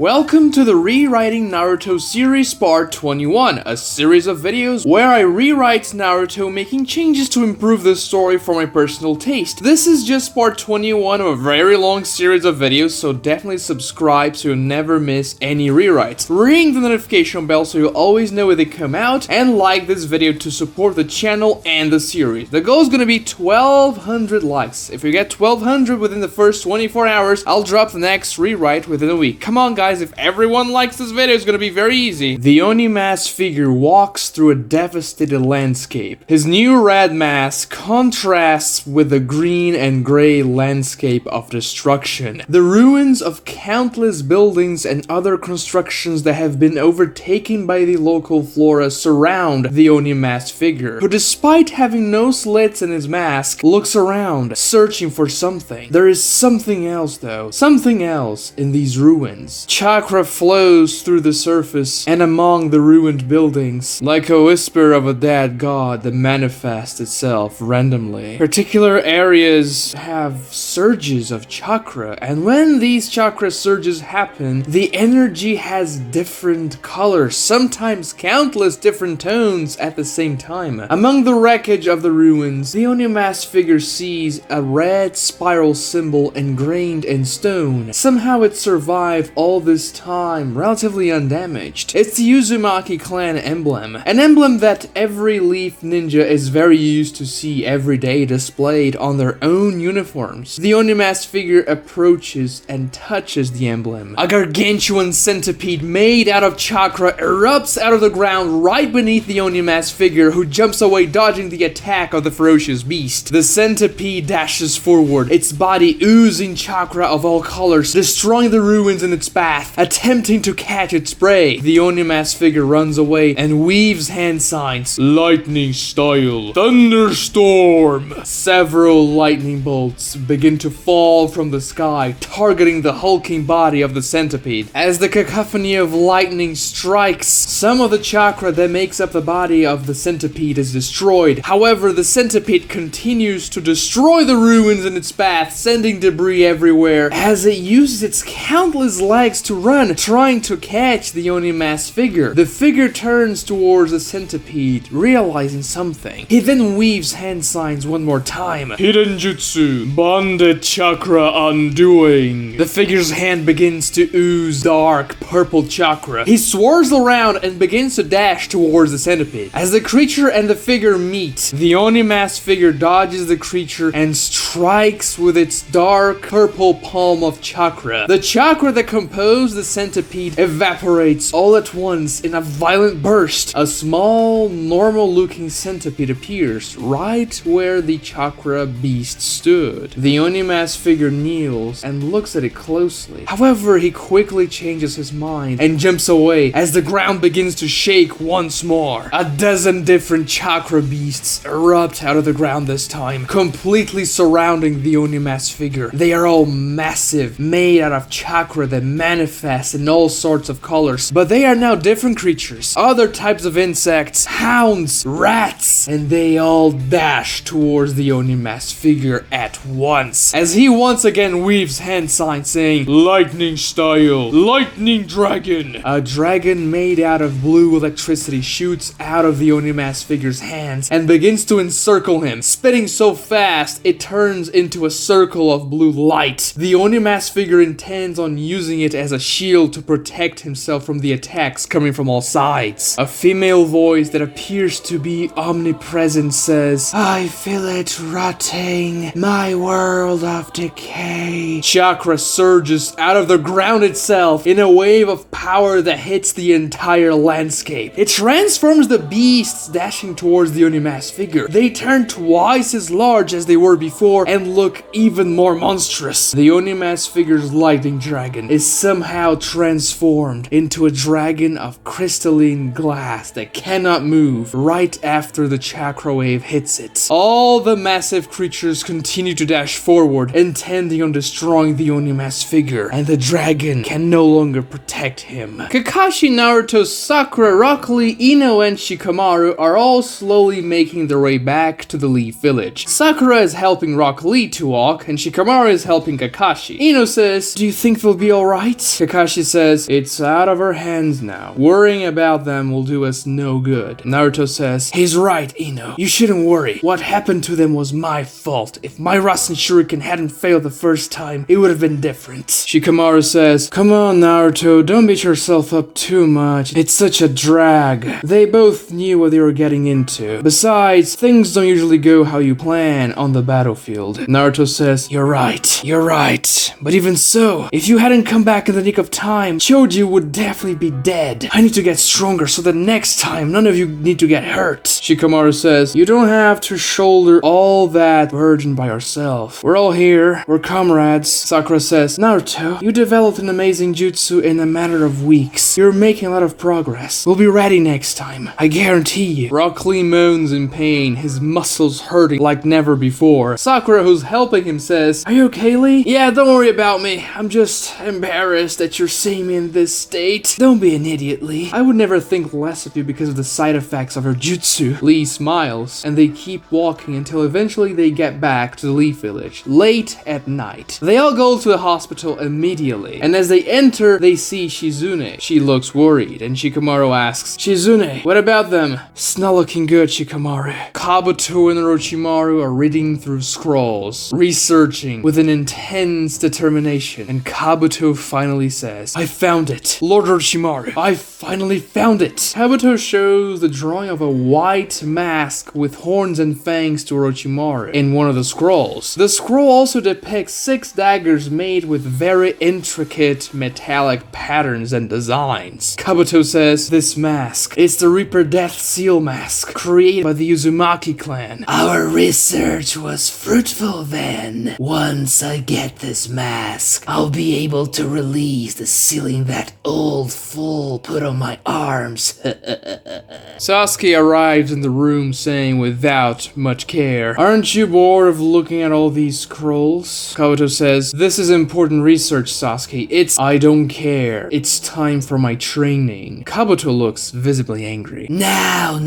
Welcome to the Rewriting Naruto series part 21, a series of videos where I rewrite Naruto, making changes to improve the story for my personal taste. This is just part 21 of a very long series of videos, so definitely subscribe so you'll never miss any rewrites. Ring the notification bell so you'll always know when they come out, and like this video to support the channel and the series. The goal is gonna be 1200 likes. If we get 1200 within the first 24 hours, I'll drop the next rewrite within a week. Come on guys. If everyone likes this video, it's gonna be very easy. The Oni Masked Figure walks through a devastated landscape. His new red mask contrasts with the green and gray landscape of destruction. The ruins of countless buildings and other constructions that have been overtaken by the local flora surround the Oni Masked Figure, who, despite having no slits in his mask, looks around, searching for something. There is something else though. Something else in these ruins. Chakra flows through the surface and among the ruined buildings, like a whisper of a dead god that manifests itself randomly. Particular areas have surges of chakra, and when these chakra surges happen, the energy has different colors, sometimes countless different tones at the same time. Among the wreckage of the ruins, the Oni Masked Figure sees a red spiral symbol ingrained in stone. Somehow it survived all this time relatively undamaged. It's the Uzumaki clan emblem, an emblem that every Leaf ninja is very used to see every day displayed on their own uniforms. The Oni Masked Figure approaches and touches the emblem. A gargantuan centipede made out of chakra erupts out of the ground right beneath the Oni Masked Figure, who jumps away, dodging the attack of the ferocious beast. The centipede dashes forward, its body oozing chakra of all colors, destroying the ruins in its path, attempting to catch its prey. The Oni Masked Figure runs away and weaves hand signs. Lightning style. Thunderstorm. Several lightning bolts begin to fall from the sky, targeting the hulking body of the centipede. As the cacophony of lightning strikes, some of the chakra that makes up the body of the centipede is destroyed. However, the centipede continues to destroy the ruins in its path, sending debris everywhere as it uses its countless legs to run, trying to catch the Oni Masked Figure. The figure turns towards the centipede, realizing something. He then weaves hand signs one more time. Hidden Jutsu, Bonded Chakra Undoing. The figure's hand begins to ooze dark purple chakra. He swirls around and begins to dash towards the centipede. As the creature and the figure meet, the Oni Masked Figure dodges the creature and strikes with its dark purple palm of chakra. The chakra that composed the centipede evaporates all at once in a violent burst. A small, normal-looking centipede appears right where the chakra beast stood. The Oni Masked Figure kneels and looks at it closely. However, he quickly changes his mind and jumps away as the ground begins to shake once more. A dozen different chakra beasts erupt out of the ground this time, completely surrounding the Oni Masked Figure. They are all massive, made out of chakra that manifests in all sorts of colors, but they are now different creatures, other types of insects, hounds, rats, and they all dash towards the Oni Masked Figure at once, as he once again weaves hand signs saying, Lightning style, Lightning Dragon. A dragon made out of blue electricity shoots out of the Oni Masked Figure's hands and begins to encircle him, spinning so fast it turns into a circle of blue light. The Oni Masked Figure intends on using it as a shield to protect himself from the attacks coming from all sides. A female voice that appears to be omnipresent says, I feel it rotting, my world of decay. Chakra surges out of the ground itself in a wave of power that hits the entire landscape. It transforms the beasts dashing towards the Oni Masked Figure. They turn twice as large as they were before and look even more monstrous. The Oni Masked Figure's lightning dragon is somehow transformed into a dragon of crystalline glass that cannot move right after the chakra wave hits it. All the massive creatures continue to dash forward, intending on destroying the Oni Masked Figure, and the dragon can no longer protect protect him. Kakashi, Naruto, Sakura, Rock Lee, Ino, and Shikamaru are all slowly making their way back to the Leaf Village. Sakura is helping Rock Lee to walk, and Shikamaru is helping Kakashi. Ino says, "Do you think they'll be alright?" Kakashi says, "It's out of our hands now. Worrying about them will do us no good." Naruto says, "He's right, Ino. You shouldn't worry. What happened to them was my fault. If my Rasen Shuriken hadn't failed the first time, it would have been different." Shikamaru says, "Come on, Naruto, don't beat yourself up too much. It's such a drag. They both knew what they were getting into. Besides, things don't usually go how you plan on the battlefield." Naruto says, You're right. But even so, if you hadn't come back in the nick of time, Choji would definitely be dead. I need to get stronger so that next time none of you need to get hurt." Shikamaru says, "You don't have to shoulder all that burden by yourself. We're all here. We're comrades." Sakura says, "Naruto, you developed an amazing jutsu in a matter of weeks. You're making a lot of progress. We'll be ready next time. I guarantee you." Rock Lee moans in pain, his muscles hurting like never before. Sakura, who's helping him, says, "Are you okay, Lee?" "Yeah, don't worry about me. I'm just embarrassed that you're seeing me in this state." "Don't be an idiot, Lee. I would never think less of you because of the side effects of your jutsu." Lee smiles, and they keep walking until eventually they get back to the Leaf Village, late at night. They all go to the hospital immediately, and as they enter, they see Shizune. She looks worried, and Shikamaru asks, "Shizune, what about them?" "It's not looking good, Shikamaru." Kabuto and Orochimaru are reading through scrolls, researching with an intense determination, and Kabuto finally says, "I found it. Lord Orochimaru, I finally found it." Kabuto shows the drawing of a white mask with horns and fangs to Orochimaru in one of the scrolls. The scroll also depicts 6 daggers made with very intricate metallic patterns and designs. Kabuto says, "This mask, it's the Reaper Death Seal mask, created by the Uzumaki clan. Our research was fruitful then. Once I get this mask, I'll be able to release the sealing that old fool put on my arms." Sasuke arrives in the room saying without much care, "Aren't you bored of looking at all these scrolls?" Kabuto says, "This is important research, Sasuke. I don't care. It's time for my training." Kabuto looks visibly angry. Now,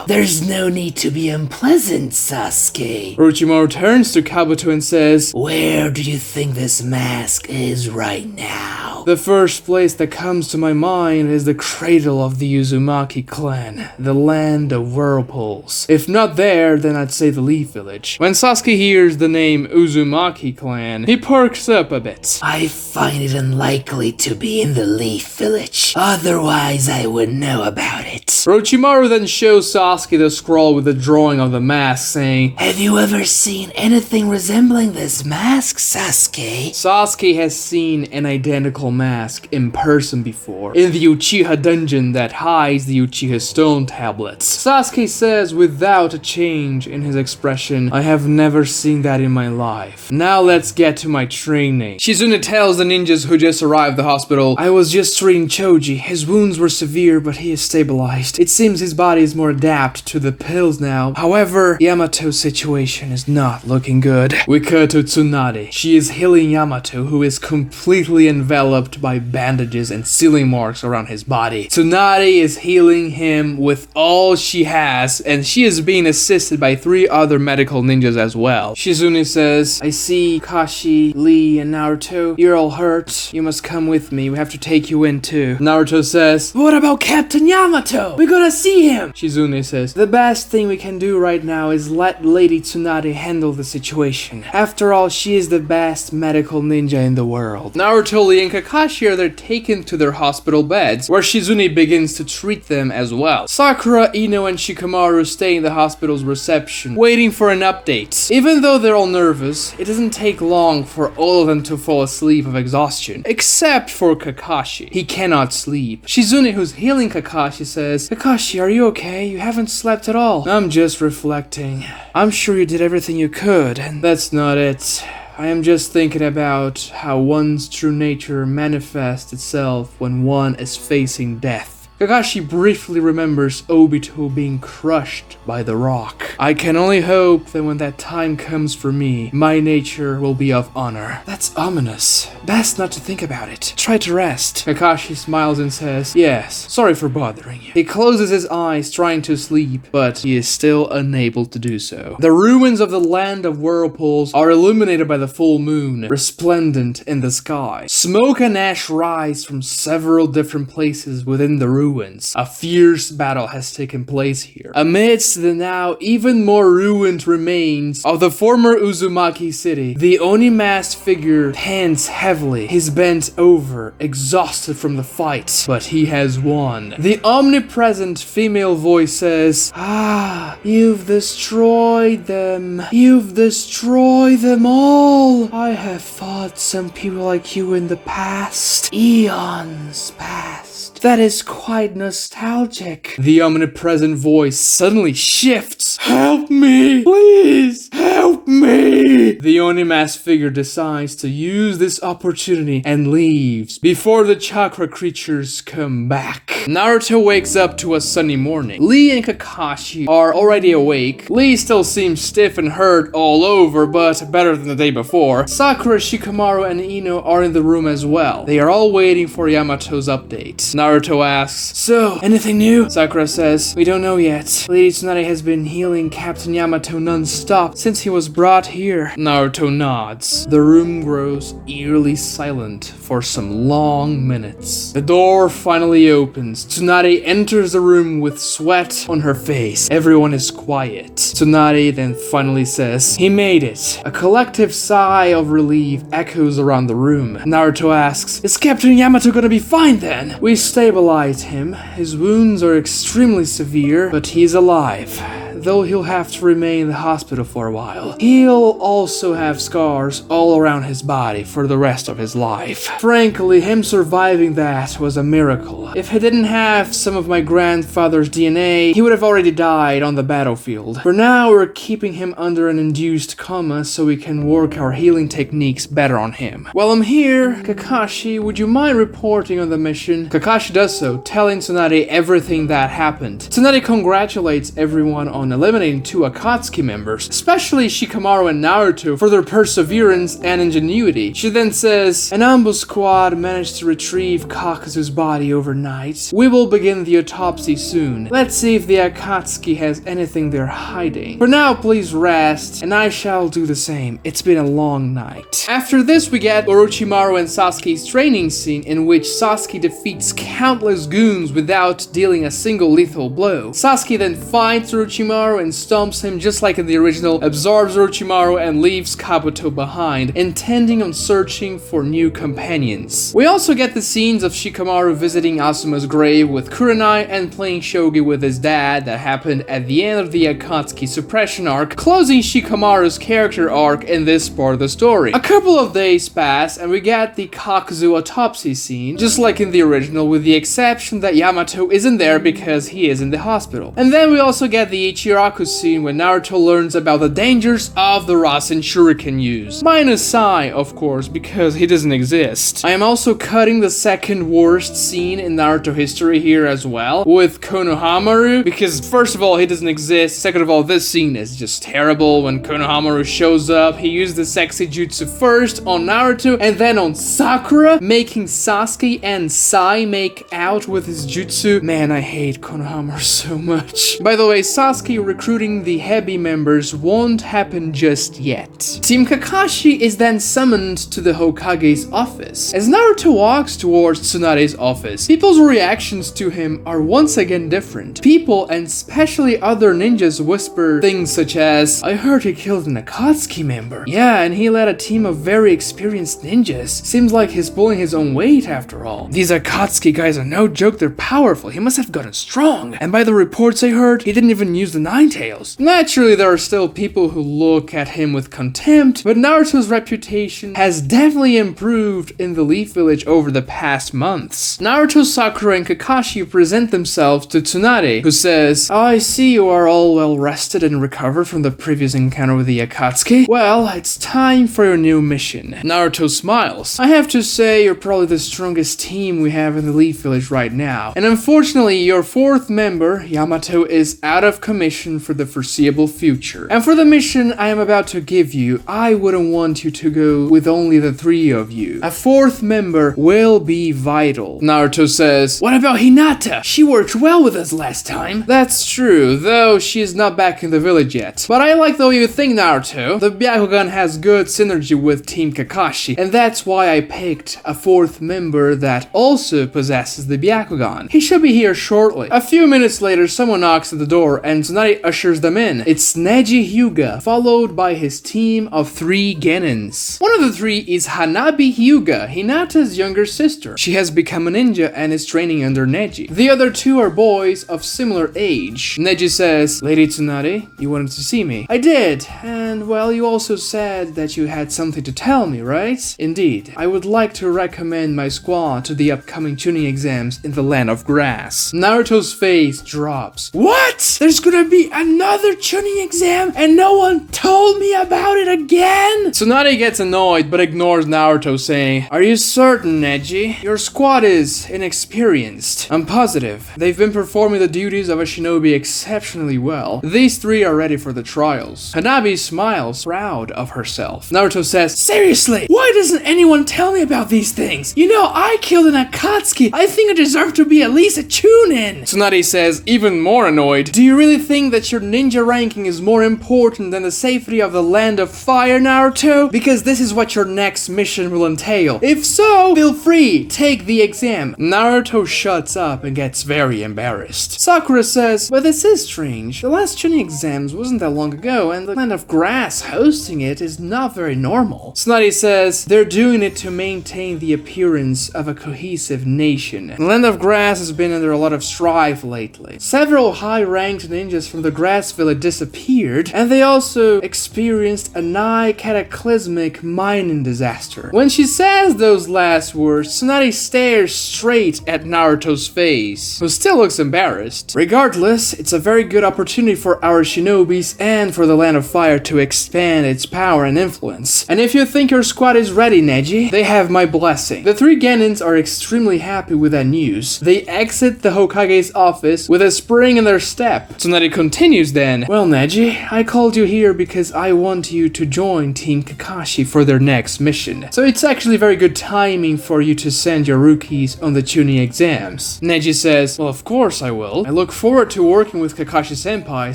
there's no need to be unpleasant, Sasuke." Orochimaru turns to Kabuto and says, "Where do you think this mask is right now?" "The first place that comes to my mind is the cradle of the Uzumaki clan, the Land of Whirlpools. If not there, then I'd say the Leaf Village." When Sasuke hears the name Uzumaki clan, he perks up a bit. "I find it unlikely to be in the Leaf Village. Otherwise, I would know about it." Orochimaru then shows Sasuke the scroll with the drawing of the mask, saying, "Have you ever seen anything resembling this mask, Sasuke?" Sasuke has seen an identical mask in person before, in the Uchiha dungeon that hides the Uchiha stone tablets. Sasuke says without a change in his expression, "I have never seen that in my life. Now let's get to my training." Shizune tells the ninjas who just arrived at the hospital, "I was just treating Choji. His wounds were severe, but he is stabilized. It seems his body is more adapted to the pills now. However, Yamato's situation is not looking good." We cut to Tsunade. She is healing Yamato, who is completely enveloped by bandages and sealing marks around his body. Tsunade is healing him with all she has, and she is being assisted by 3 other medical ninjas as well. Shizune says, "I see Kashi, Lee, and Naruto. You're all hurt. You must come with me. We have to take you in too." Naruto says, "What about Captain Yamato? We gotta see him." Shizune says, "The best thing we can do right now is let Lady Tsunade handle the situation. After all, she is the best medical ninja in the world." Naruto, Lee, and Kakashi are then taken to their hospital beds, where Shizune begins to treat them as well. Sakura, Ino, and Shikamaru stay in the hospital's reception, waiting for an update. Even though they're all nervous, it doesn't take long for all of them to fall asleep of exhaustion, except for Kakashi. He cannot sleep. Shizune, who's healing Kakashi, says, "Kakashi, are you okay? You haven't slept at all." "I'm just reflecting. I'm sure you did everything you could, and that's not it. I am just thinking about how one's true nature manifests itself when one is facing death. Kakashi briefly remembers Obito being crushed by the rock. I can only hope that when that time comes for me, my nature will be of honor. That's ominous. Best not to think about it. Try to rest. Kakashi smiles and says, yes, sorry for bothering you. He closes his eyes trying to sleep, but he is still unable to do so. The ruins of the Land of Whirlpools are illuminated by the full moon, resplendent in the sky. Smoke and ash rise from several different places within the ruins. A fierce battle has taken place here. Amidst the now even more ruined remains of the former Uzumaki city, the Oni Masked Figure pants heavily. He's bent over, exhausted from the fight, but he has won. The omnipresent female voice says, ah, you've destroyed them. You've destroyed them all. I have fought some people like you in the past. Eons past. That is quite nostalgic. The omnipresent voice suddenly shifts. Help me! Please! Help me! The Oni Masked Figure decides to use this opportunity and leaves before the chakra creatures come back. Naruto wakes up to a sunny morning. Lee and Kakashi are already awake. Lee still seems stiff and hurt all over, but better than the day before. Sakura, Shikamaru, and Ino are in the room as well. They are all waiting for Yamato's update. Naruto asks, so, anything new? Sakura says, we don't know yet. Lady Tsunade has been healing Captain Yamato non-stop since he was brought here. Naruto nods. The room grows eerily silent for some long minutes. The door finally opens. Tsunade enters the room with sweat on her face. Everyone is quiet. Tsunade then finally says, he made it. A collective sigh of relief echoes around the room. Naruto asks, is Captain Yamato gonna be fine then? We stabilize him. His wounds are extremely severe, but he's alive, though he'll have to remain in the hospital for a while. He'll also have scars all around his body for the rest of his life. Frankly, him surviving that was a miracle. If he didn't have some of my grandfather's DNA, he would have already died on the battlefield. For now, we're keeping him under an induced coma so we can work our healing techniques better on him. While I'm here, Kakashi, would you mind reporting on the mission? Kakashi does so, telling Tsunade everything that happened. Tsunade congratulates everyone on eliminating 2 Akatsuki members, especially Shikamaru and Naruto for their perseverance and ingenuity. She then says, an ambush squad managed to retrieve Kakuzu's body overnight. We will begin the autopsy soon. Let's see if the Akatsuki has anything they're hiding. For now, please rest, and I shall do the same. It's been a long night. After this, we get Orochimaru and Sasuke's training scene in which Sasuke defeats countless goons without dealing a single lethal blow. Sasuke then fights Orochimaru and stomps him just like in the original, absorbs Orochimaru and leaves Kabuto behind, intending on searching for new companions. We also get the scenes of Shikamaru visiting Asuma's grave with Kurenai and playing shogi with his dad that happened at the end of the Akatsuki Supression Arc, closing Shikamaru's character arc in this part of the story. A couple of days pass and we get the Kakuzu autopsy scene, just like in the original, with the exception that Yamato isn't there because he is in the hospital. And then we also get the Ichiraku scene when Naruto learns about the dangers of the Rasen Shuriken use. Minus Sai, of course, because he doesn't exist. I am also cutting the second worst scene in Naruto history here as well, with Konohamaru, because first of all, he doesn't exist. Second of all, this scene is just terrible. When Konohamaru shows up, he used the sexy jutsu first on Naruto and then on Sakura, making Sasuke and Sai make out with his jutsu. Man, I hate Konohamaru so much. By the way, Sasuke recruiting the Hebi members won't happen just yet. Team Kakashi is then summoned to the Hokage's office. As Naruto walks towards Tsunade's office, people's reactions to him are once again different. People, and especially other ninjas, whisper things such as, I heard he killed an Akatsuki member. Yeah, and he led a team of very experienced ninjas. Seems like he's pulling his own weight after all. These Akatsuki guys are no joke, they're powerful. He must have gotten strong. And by the reports I heard, he didn't even use the Ninetales. Naturally, there are still people who look at him with contempt, but Naruto's reputation has definitely improved in the Leaf Village over the past months. Naruto, Sakura, and Kakashi present themselves to Tsunade, who says, "Oh, I see you are all well rested and recovered from the previous encounter with the Akatsuki. Well, it's time for your new mission." Naruto smiles. "I have to say, you're probably the strongest team we have in the Leaf Village right now. And unfortunately, your fourth member, Yamato, is out of commission for the foreseeable future. And for the mission I am about to give you, I wouldn't want you to go with only the three of you. A fourth member will be vital." Naruto says, "What about Hinata? She worked well with us last time." "That's true, though she is not back in the village yet. But I like the way you think, Naruto. The Byakugan has good synergy with Team Kakashi, and that's why I picked a fourth member that also possesses the Byakugan. He should be here shortly." A few minutes later, someone knocks at the door, and Tsunade ushers them in. It's Neji Hyuga, followed by his team of 3 Genins. One of the 3 is Hanabi Hyuga, Hinata's younger sister. She has become a ninja and is training under Neji. The other 2 are boys of similar age. Neji says, "Lady Tsunade, you wanted to see me." "I did, and well, you also said that you had something to tell me, right?" "Indeed. I would like to recommend my squad to the upcoming tuning exams in the Land of Grass." Naruto's face drops. "What? There's gonna be another tuning exam and no one told me about it again?" Tsunade gets annoyed but ignores Naruto, saying, "Are you certain, Neji? Your squad is inexperienced. I'm positive. They've been performing the duties of a shinobi exceptionally well. These 3 are ready for the trials." Hanabi smiles, proud of herself. Naruto says, "Seriously, why doesn't anyone tell me about these things? You know, I killed an Akatsuki. I think I deserve to be at least a chunin." Tsunade says, even more annoyed, "Do you really think that your ninja ranking is more important than the safety of the Land of Fire, Naruto? Because this is what your next mission will entail. If so, feel free, take the exam." Naruto shuts up and gets very embarrassed. Sakura says, "But this is strange. The last tuning exams wasn't that long ago, and the Land of Grass hosting it is not very normal." Tsunade says, "They're doing it to maintain the appearance of a cohesive nation. The Land of Grass has been under a lot of strife lately. Several high-ranked ninjas from the Grass Village disappeared, and they also experienced a nigh cataclysmic mining disaster." When she says those last words, Tsunade stares straight at Naruto's face, who still looks embarrassed. "Regardless, it's a very good opportunity for our shinobis and for the Land of Fire to expand its power and influence. And if you think your squad is ready, Neji, they have my blessing." The 3 Genins are extremely happy with that news. They exit the Hokage's office with a spring in their step. Tsunade continues then, "Well, Neji, I called you here because I want you to join Team Kakashi for their next mission. So it's actually very good timing for you to send your rookies on the tuning exams." Neji says, "Well, of course I will. I look forward to working with Kakashi-senpai,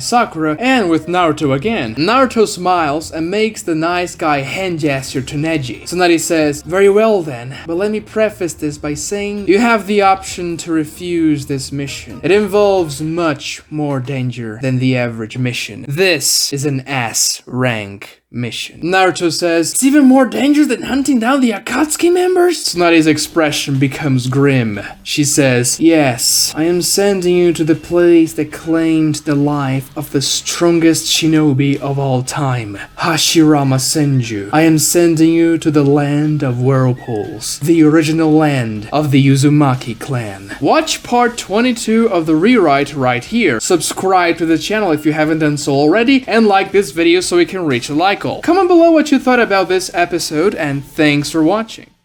Sakura, and with Naruto again." Naruto smiles and makes the nice guy hand gesture to Neji. Tsunade says, "Very well then, but let me preface this by saying you have the option to refuse this mission. It involves much more danger than the average mission. This is an S rank mission." Naruto says, "It's even more dangerous than hunting down the Akatsuki members?" Tsunade's expression becomes grim. She says, "Yes, I am sending you to the place that claimed the life of the strongest shinobi of all time, Hashirama Senju. I am sending you to the Land of Whirlpools, the original land of the Uzumaki clan." Watch part 22 of the rewrite right here. Subscribe to the channel if you haven't done so already, and like this video so we can reach a like goal. Comment below what you thought about this episode, and thanks for watching.